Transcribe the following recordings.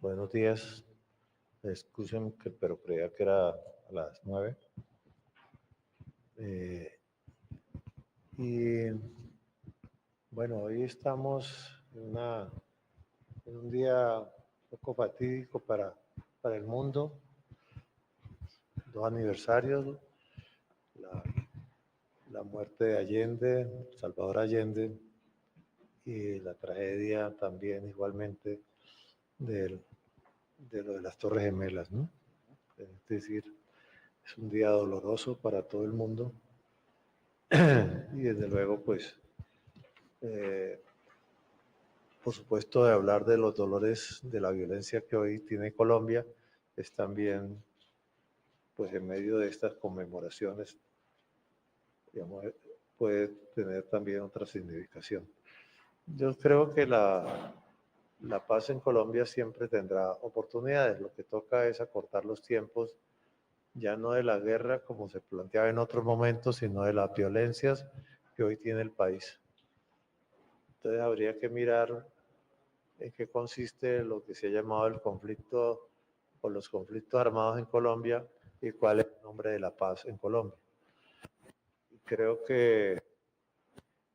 Buenos días. Excusen, pero creía que era a las 9. Y bueno, hoy estamos en un día un poco fatídico para el mundo. 2 aniversarios, la muerte de Allende, Salvador Allende, y la tragedia también igualmente de lo de las Torres Gemelas, ¿no? Es decir, es un día doloroso para todo el mundo y desde luego, pues, por supuesto, de hablar de los dolores de la violencia que hoy tiene Colombia, es también, pues, en medio de estas conmemoraciones, digamos, puede tener también otra significación. Yo creo que la paz en Colombia siempre tendrá oportunidades. Lo que toca es acortar los tiempos, ya no de la guerra como se planteaba en otros momentos, sino de las violencias que hoy tiene el país. Entonces habría que mirar en qué consiste lo que se ha llamado el conflicto o los conflictos armados en Colombia y cuál es el nombre de la paz en Colombia. Y creo que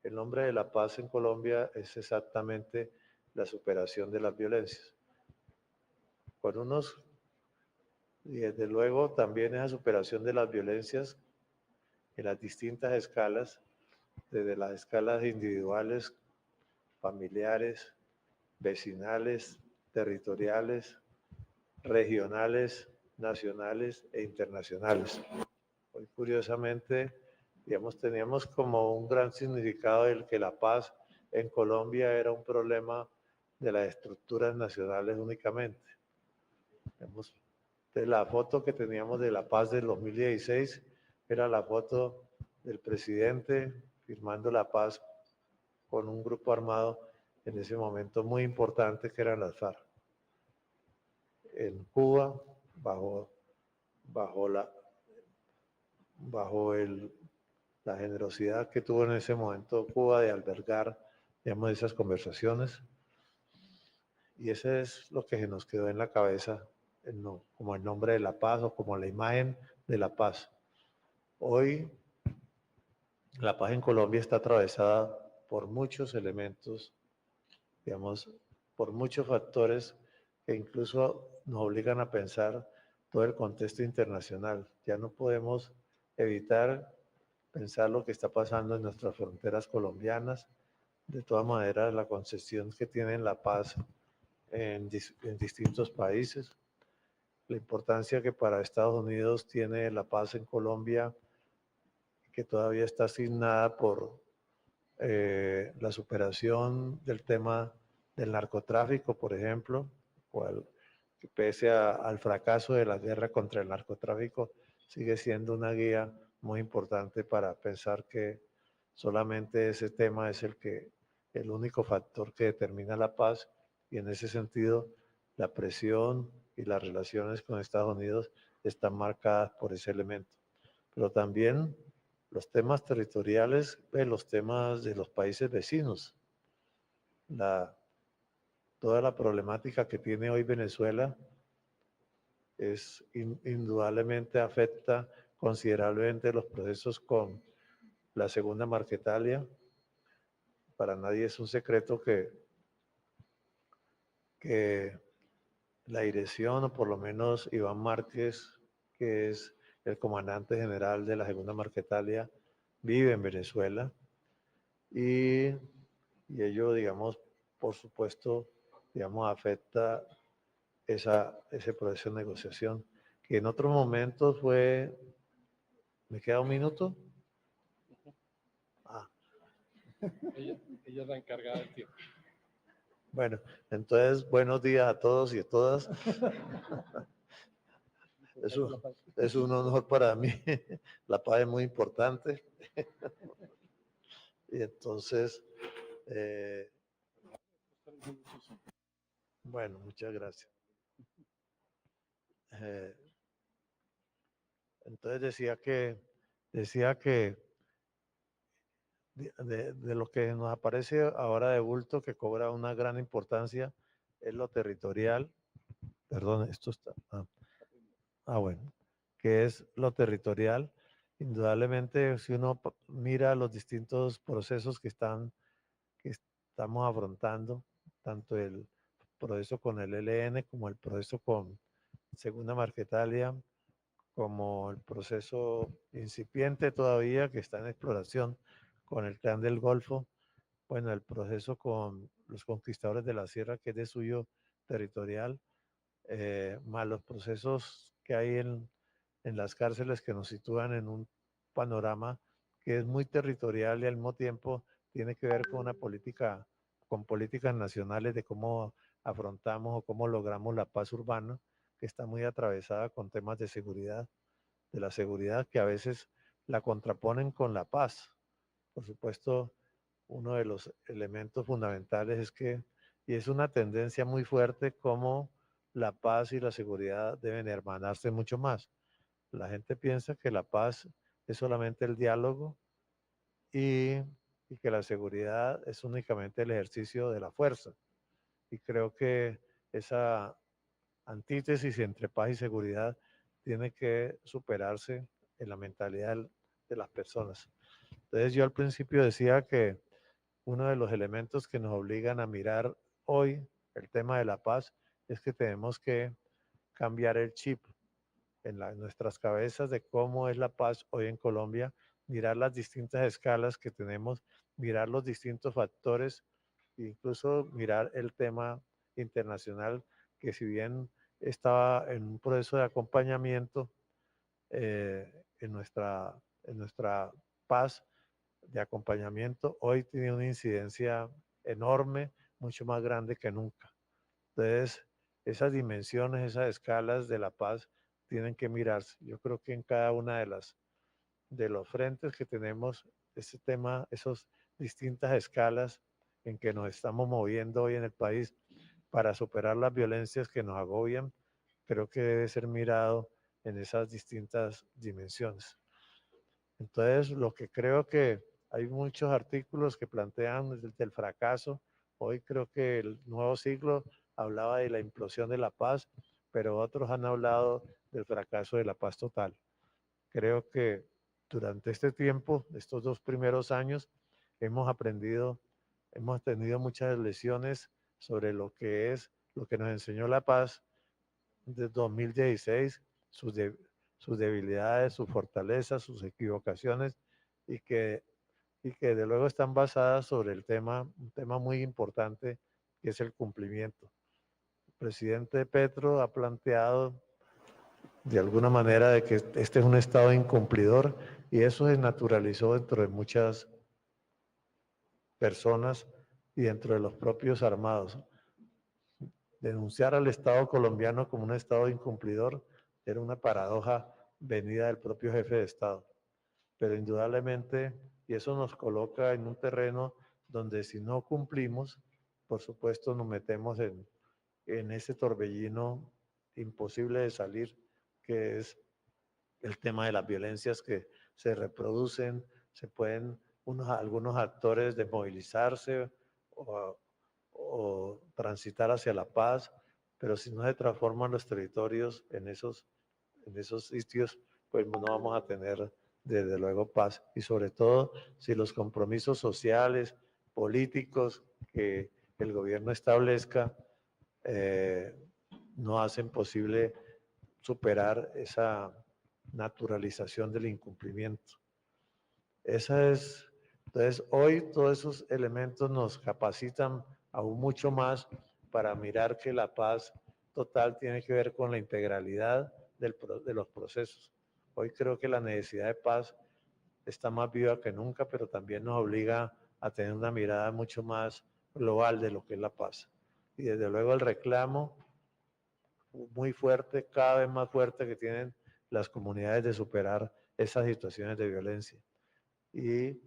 el nombre de la paz en Colombia es exactamente la superación de las violencias. Con unos, y desde luego también esa superación de las violencias en las distintas escalas, desde las escalas individuales, familiares, vecinales, territoriales, regionales, nacionales e internacionales. Hoy, curiosamente, digamos, teníamos como un gran significado el que la paz en Colombia era un problema de las estructuras nacionales únicamente. Digamos, de la foto que teníamos de la paz del 2016 era la foto del presidente firmando la paz con un grupo armado en ese momento muy importante que eran las FARC. En Cuba, bajo la generosidad que tuvo en ese momento Cuba de albergar, digamos, esas conversaciones. Y ese es lo que se nos quedó en la cabeza, como el nombre de la paz o como la imagen de la paz. Hoy, la paz en Colombia está atravesada por muchos elementos, digamos, por muchos factores que incluso nos obligan a pensar todo el contexto internacional. Ya no podemos evitar pensar lo que está pasando en nuestras fronteras colombianas. De todas maneras, la concepción que tienen la paz en distintos países, la importancia que para Estados Unidos tiene la paz en Colombia, que todavía está asignada por la superación del tema del narcotráfico, por ejemplo, que pese al fracaso de la guerra contra el narcotráfico, sigue siendo una guía muy importante para pensar que solamente ese tema es el único factor que determina la paz, y en ese sentido la presión y las relaciones con Estados Unidos están marcadas por ese elemento. Pero también los temas territoriales, los temas de los países vecinos, toda la problemática que tiene hoy Venezuela indudablemente afecta considerablemente los procesos con la segunda Marquetalia. Para nadie es un secreto que la dirección, o por lo menos Iván Márquez, que es el comandante general de la segunda Marquetalia, vive en Venezuela, y ello, digamos, por supuesto, digamos, afecta ese proceso de negociación, que en otros momentos fue... ¿Me queda un minuto? Ah. Ella es la encargada del tiempo. Bueno, entonces, buenos días a todos y a todas. Es un honor para mí. La paz es muy importante. Y entonces, bueno, muchas gracias. Entonces decía que de lo que nos aparece ahora de bulto, que cobra una gran importancia, es lo territorial, perdón, esto está, bueno, que es lo territorial. Indudablemente, si uno mira los distintos procesos que estamos afrontando, tanto el proceso con el ELN como el proceso con Segunda Marquetalia, como el proceso incipiente todavía que está en exploración con el Clan del Golfo, bueno, el proceso con los conquistadores de la sierra, que es de suyo territorial, más los procesos que hay en las cárceles que nos sitúan en un panorama que es muy territorial y al mismo tiempo tiene que ver con una política, con políticas nacionales de cómo afrontamos o cómo logramos la paz urbana, que está muy atravesada con temas de seguridad, de la seguridad que a veces la contraponen con la paz. Por supuesto, uno de los elementos fundamentales es que, y es una tendencia muy fuerte, como la paz y la seguridad deben hermanarse mucho más. La gente piensa que la paz es solamente el diálogo y, y que la seguridad es únicamente el ejercicio de la fuerza. Y creo que esa antítesis entre paz y seguridad tiene que superarse en la mentalidad de las personas. Entonces yo al principio decía que uno de los elementos que nos obligan a mirar hoy el tema de la paz es que tenemos que cambiar el chip en nuestras cabezas de cómo es la paz hoy en Colombia, mirar las distintas escalas que tenemos, mirar los distintos factores, incluso mirar el tema internacional, que si bien estaba en un proceso de acompañamiento en nuestra paz, de acompañamiento, hoy tiene una incidencia enorme, mucho más grande que nunca. Entonces, esas dimensiones, esas escalas de la paz tienen que mirarse. Yo creo que en cada una de los frentes que tenemos, ese tema, esas distintas escalas en que nos estamos moviendo hoy en el país para superar las violencias que nos agobian, creo que debe ser mirado en esas distintas dimensiones. Entonces, lo que creo que hay muchos artículos que plantean desde el fracaso. Hoy creo que el nuevo siglo hablaba de la implosión de la paz, pero otros han hablado del fracaso de la paz total. Creo que durante este tiempo, estos 2 primeros años, hemos aprendido, hemos tenido muchas lecciones sobre lo que es, lo que nos enseñó la paz de 2016, sus debilidades, sus fortalezas, sus equivocaciones, y que de luego están basadas sobre un tema muy importante, que es el cumplimiento. El presidente Petro ha planteado de alguna manera de que este es un Estado incumplidor, y eso se naturalizó dentro de muchas personas y dentro de los propios armados. Denunciar al Estado colombiano como un Estado incumplidor era una paradoja venida del propio jefe de Estado. Pero indudablemente, y eso nos coloca en un terreno donde si no cumplimos, por supuesto nos metemos en ese torbellino imposible de salir, que es el tema de las violencias que se reproducen, se pueden algunos actores desmovilizarse o transitar hacia la paz, pero si no se transforman los territorios en esos sitios, pues no vamos a tener desde luego paz. Y sobre todo si los compromisos sociales, políticos que el gobierno establezca no hacen posible superar esa naturalización del incumplimiento. Entonces hoy todos esos elementos nos capacitan aún mucho más para mirar que la paz total tiene que ver con la integralidad de los procesos. Hoy creo que la necesidad de paz está más viva que nunca, pero también nos obliga a tener una mirada mucho más global de lo que es la paz. Y desde luego el reclamo muy fuerte, cada vez más fuerte, que tienen las comunidades de superar esas situaciones de violencia. Y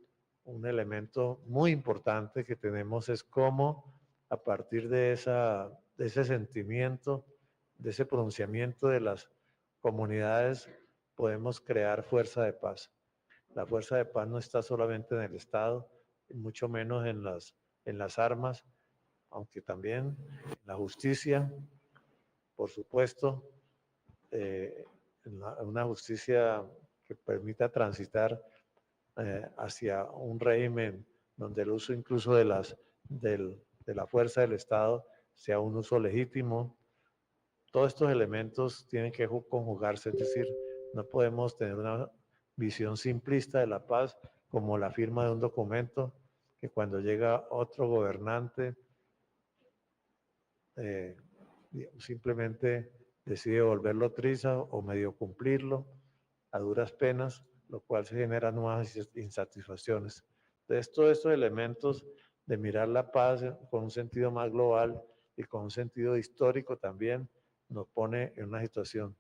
un elemento muy importante que tenemos es cómo a partir de ese sentimiento, de ese pronunciamiento de las comunidades, podemos crear fuerza de paz. La fuerza de paz no está solamente en el Estado, y mucho menos en las armas, aunque también en la justicia, por supuesto, una justicia que permita transitar hacia un régimen donde el uso incluso de la fuerza del Estado sea un uso legítimo. Todos estos elementos tienen que conjugarse, es decir, no podemos tener una visión simplista de la paz como la firma de un documento que cuando llega otro gobernante simplemente decide volverlo triza o medio cumplirlo a duras penas, lo cual se genera nuevas insatisfacciones. Entonces, todos estos elementos de mirar la paz con un sentido más global y con un sentido histórico también nos pone en una situación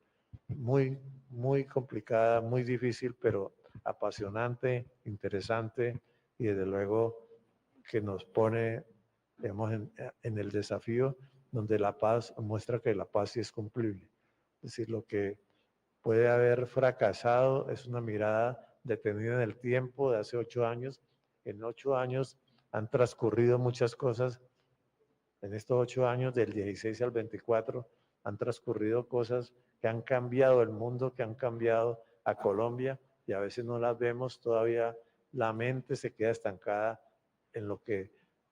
muy, muy complicada, muy difícil, pero apasionante, interesante y desde luego que nos pone, digamos, en el desafío donde la paz muestra que la paz sí es cumplible. Es decir, lo que puede haber fracasado es una mirada detenida en el tiempo de hace 8 años. En 8 años han transcurrido muchas cosas. En estos 8 años, del 16 al 24, han transcurrido cosas que han cambiado el mundo, que han cambiado a Colombia y a veces no las vemos todavía. La mente se queda estancada en lo que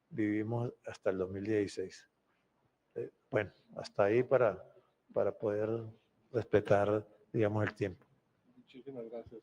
vivimos hasta el 2016. Bueno, hasta ahí para poder respetar, digamos, el tiempo. Muchísimas gracias.